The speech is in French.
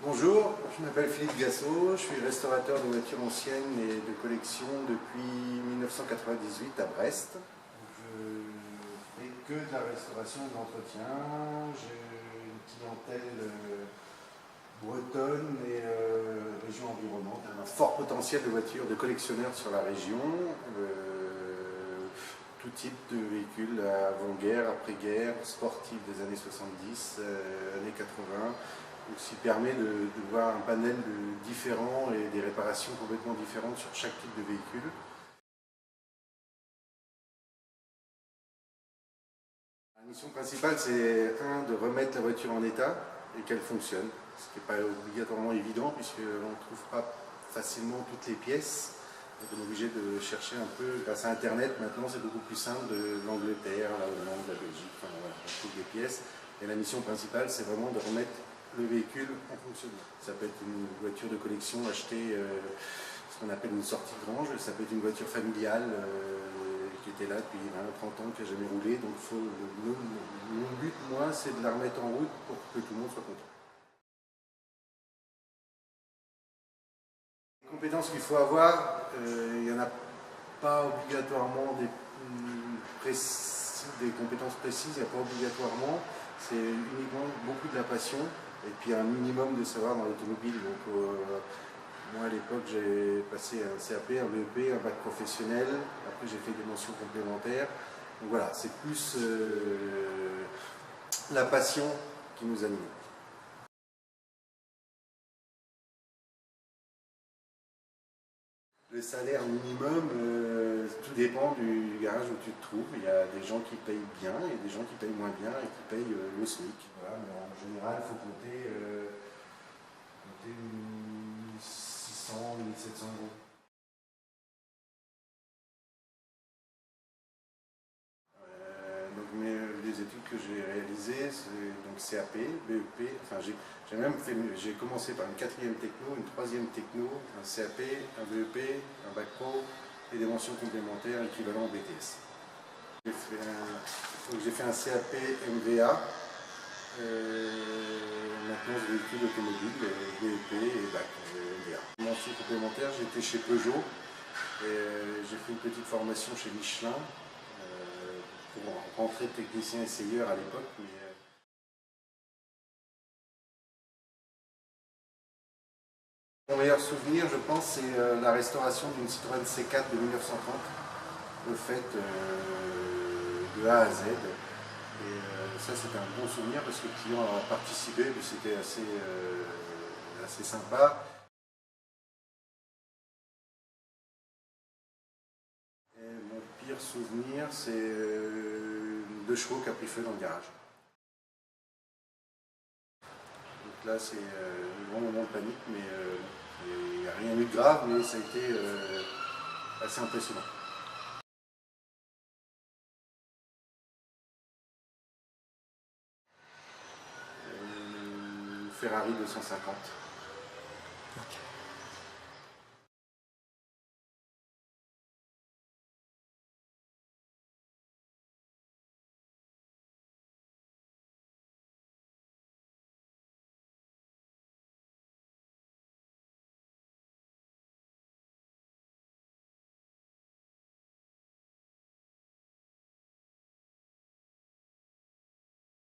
Bonjour, je m'appelle Philippe Gassot, je suis restaurateur de voitures anciennes et de collection depuis 1998 à Brest. Je fais que de la restauration et de l'entretien. J'ai une clientèle bretonne et région environnante. Un fort potentiel de voitures de collectionneurs sur la région. Tout type de véhicules avant-guerre, après-guerre, sportifs des années 70, années 80. Donc, ce qui permet de voir un panel différent et des réparations complètement différentes sur chaque type de véhicule. La mission principale, c'est de remettre la voiture en état et qu'elle fonctionne, ce qui n'est pas obligatoirement évident puisqu'on ne trouve pas facilement toutes les pièces. Donc on est obligé de chercher un peu, grâce à Internet maintenant c'est beaucoup plus simple, de l'Angleterre, la Hollande, la Belgique, enfin voilà, on trouve des pièces. Et la mission principale, c'est vraiment de remettre le véhicule en fonctionnement. Ça peut être une voiture de collection achetée, ce qu'on appelle une sortie de grange, ça peut être une voiture familiale qui était là depuis 20-30 ans, qui n'a jamais roulé. Donc mon but, moi, c'est de la remettre en route pour que tout le monde soit content. Les compétences qu'il faut avoir, il n'y en a pas obligatoirement des compétences précises, il n'y a pas obligatoirement, c'est uniquement beaucoup de la passion et puis un minimum de savoir dans l'automobile. Donc moi à l'époque j'ai passé un CAP, un BEP, un bac professionnel, après j'ai fait des mentions complémentaires. Donc voilà, c'est plus la passion qui nous anime. Le salaire minimum, tout dépend du garage où tu te trouves. Il y a des gens qui payent bien et des gens qui payent moins bien et qui payent le SMIC. Voilà, mais en général, il faut compter 1600, 1700 euros. Les études que j'ai réalisées, c'est donc CAP, BEP, enfin j'ai commencé par une 4e techno, une 3e techno, un CAP, un BEP, un bac pro et des mentions complémentaires équivalent au BTS. J'ai fait un CAP MVA, maintenance véhicule automobile, BEP et bac MVA. Mention complémentaire, j'étais chez Peugeot et j'ai fait une petite formation chez Michelin. Pour rentrer technicien essayeur à l'époque. Mon meilleur souvenir, je pense, c'est la restauration d'une Citroën C4 de 1930, le fait de A à Z. Et ça, c'était un bon souvenir parce que le client a participé, mais c'était assez sympa. Et mon pire souvenir, c'est 2 chevaux qui a pris feu dans le garage. Donc là, c'est un grand moment de panique, mais il n'y a rien eu de grave, mais ça a été assez impressionnant. Ferrari 250. Okay.